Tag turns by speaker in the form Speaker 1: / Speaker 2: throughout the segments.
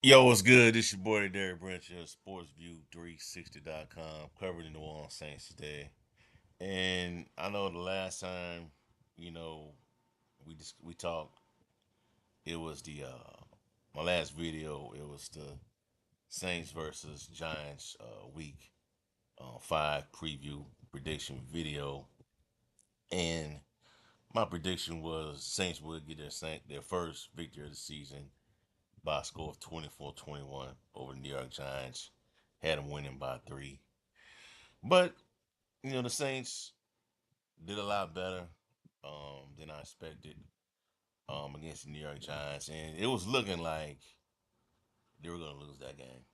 Speaker 1: Yo, what's good? This your boy Derek Branch of SportsView360.com, covering the New Orleans Saints today. And I know the last time, you know, we talked, it was the my last video. It was the Saints versus Giants week 5 preview prediction video, and my prediction was Saints would get their first victory of the season by a score of 24-21 over the New York Giants. Had them winning by 3. But, the Saints did a lot better than I expected against the New York Giants. And it was looking like they were going to lose that game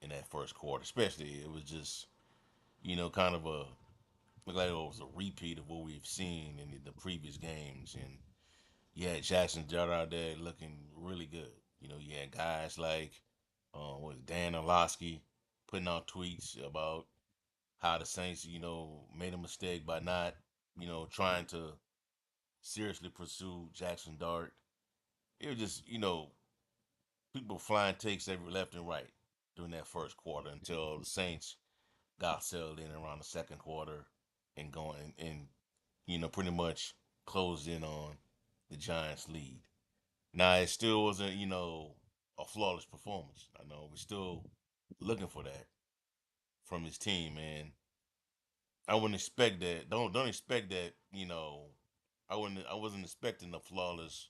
Speaker 1: in that first quarter. Especially, it was just, kind of looked like it was a repeat of what we've seen in the previous games. And you had Jackson Dart out there looking really good. You had guys like Dan Orlovsky putting out tweets about how the Saints, made a mistake by not, trying to seriously pursue Jackson Dart. It was just, people flying takes every left and right during that first quarter until the Saints got settled in around the second quarter and going and pretty much closed in on the Giants' lead. Now it still wasn't, a flawless performance. I know we're still looking for that from his team, and I wouldn't expect that. Don't expect that. I wasn't expecting a flawless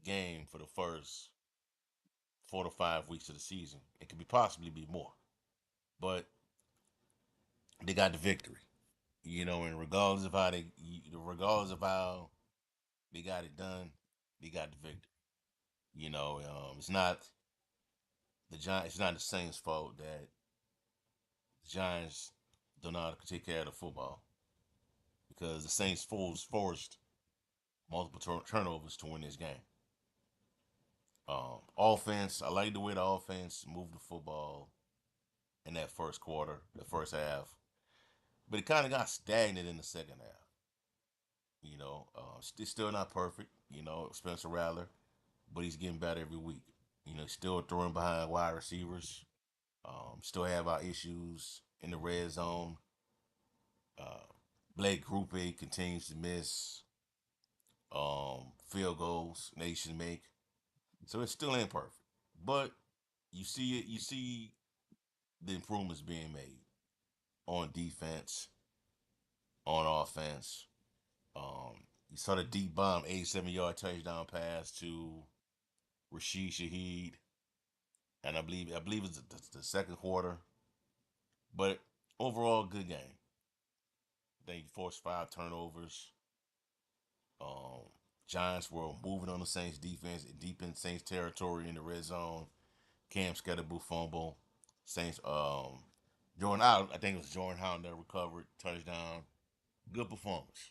Speaker 1: game for the first 4 to 5 weeks of the season. It could be possibly be more, but they got the victory. And regardless of how they got it done, they got the victory. It's not the Giants. It's not the Saints' fault that the Giants don't know how to take care of the football because the Saints forced multiple turnovers to win this game. Offense, I like the way the offense moved the football in that first quarter, the first half, but it kind of got stagnant in the second half. It's still not perfect. Spencer Rattler, but he's getting better every week. Still throwing behind wide receivers. Still have our issues in the red zone. Uh, Blake Grupe continues to miss field goals they should make. So it still ain't perfect. But you see it. You see the improvements being made on defense, on offense. You saw the deep bomb, 87-yard touchdown pass to Rashid Shaheed, and I believe it's the second quarter. But overall, good game. They forced 5 turnovers. Um, Giants were moving on the Saints defense, deep in Saints territory in the red zone. Cam Scatterboo fumble. Saints Jordan out. I think it was Jordan Howard that recovered touchdown. Good performance,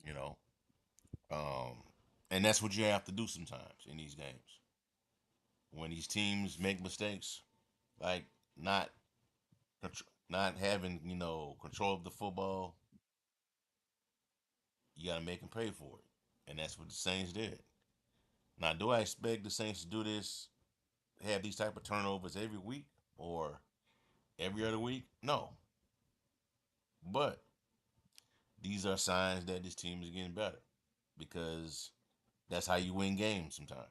Speaker 1: you know. Um, and that's what you have to do sometimes in these games. When these teams make mistakes, like not not having control of the football, you got to make them pay for it, and that's what the Saints did. Now, do I expect the Saints to do this, have these type of turnovers every week or every other week? No, but these are signs that this team is getting better because that's how you win games. Sometimes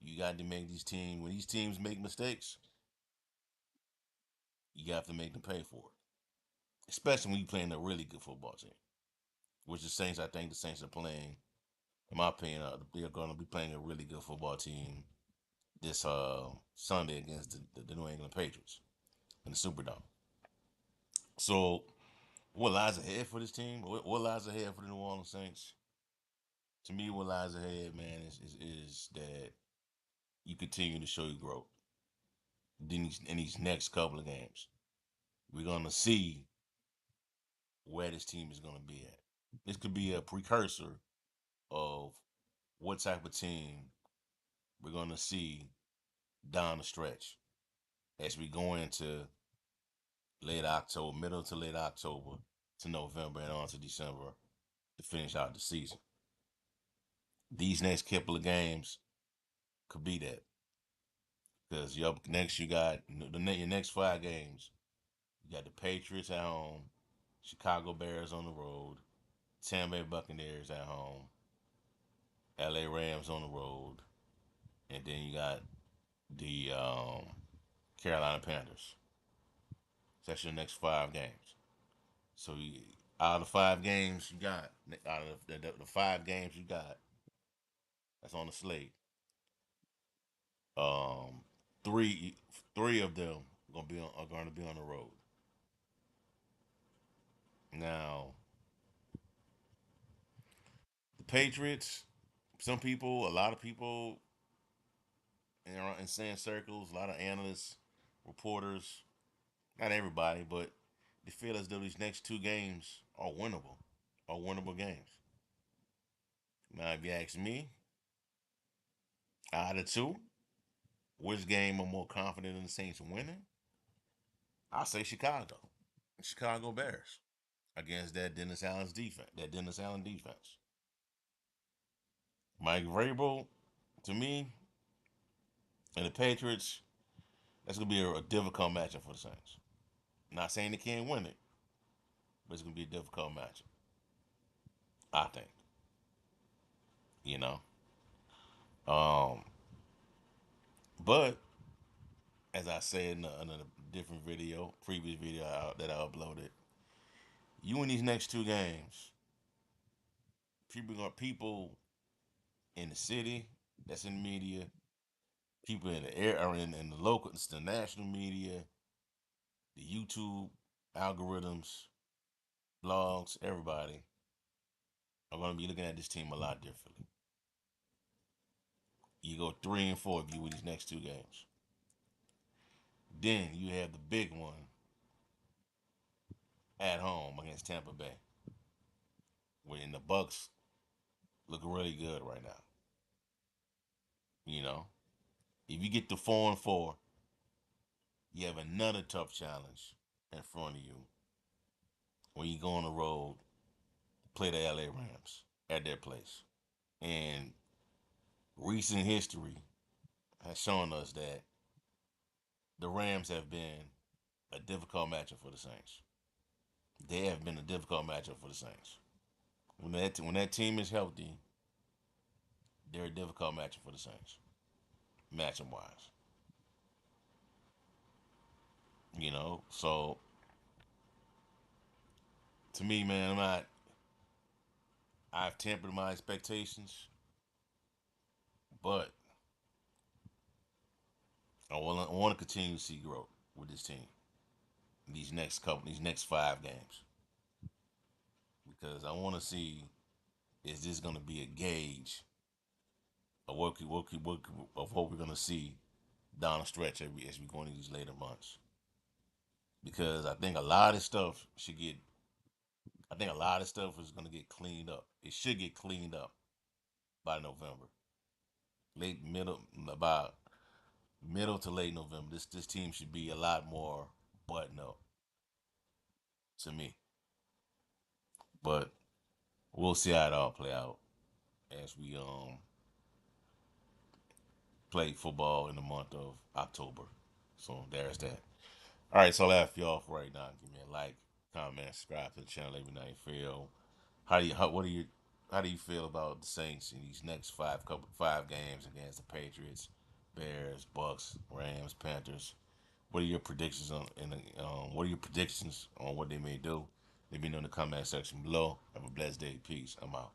Speaker 1: you got to make these teams when these teams make mistakes, you have to make them pay for it. Especially when you're playing a really good football team, which the Saints, I think the Saints are playing. In my opinion, they're going to be playing a really good football team this Sunday against the New England Patriots in the Superdome. So, what lies ahead for this team? What lies ahead for the New Orleans Saints? To me, what lies ahead, man, is that you continue to show your growth in these next couple of games. We're gonna see where this team is gonna be at. This could be a precursor of what type of team we're gonna see down the stretch as we go into late October, middle to late October to November and on to December to finish out the season. These next couple of games could be that. because your next you got your next 5 games. You got the Patriots at home, Chicago Bears on the road, Tampa Bay Buccaneers at home, LA Rams on the road, and then you got the Carolina Panthers. So that's your next 5 games. So out of the 5 games you got, out of the 5 games you got, that's on the slate. Um, three three of them are going to be on the road. Now the Patriots, a lot of people in saying circles, a lot of analysts, reporters, not everybody, but they feel as though these next 2 games are winnable games. Now, if you ask me, out of the two, which game I'm more confident in the Saints winning? I say Chicago, Chicago Bears against that Dennis Allen's defense. That Dennis Allen defense. Mike Vrabel, to me, and the Patriots, that's gonna be a difficult matchup for the Saints. Not saying they can't win it, but it's gonna be a difficult matchup. I think. You know. Um, but as I said in a different video, previous video that I uploaded, you in these next 2 games, people in the city that's in the media, people in the air or in the local, it's the national media, the YouTube algorithms, blogs, everybody are going to be looking at this team a lot differently. You go 3-4 if you win these next 2 games. Then you have the big one at home against Tampa Bay, where the Bucks look really good right now. You know, if you get to 4-4, you have another tough challenge in front of you when you go on the road to play the LA Rams at their place. And recent history has shown us that the Rams have been a difficult matchup for the Saints. They have been a difficult matchup for the Saints. When that team is healthy, they're a difficult matchup for the Saints, matchup wise. So to me, man, I've tempered my expectations, but I want to continue to see growth with this team these next 5 games, because I want to see, is this going to be a gauge of what we're going to see down the stretch as we go into these later months. Because I think a lot of stuff is going to get cleaned up. It should get cleaned up by November, late middle about middle to late November. This team should be a lot more buttoned up to me. But we'll see how it all play out as we play football in the month of October. So there's that. All right, so that's you all for right now. Give me a like, comment, subscribe to the channel. Let me know how you feel. How do you feel about the Saints in these next 5 games against the Patriots, Bears, Bucks, Rams, Panthers? What are your predictions what are your predictions on what they may do? Let me know in the comment section below. Have a blessed day. Peace. I'm out.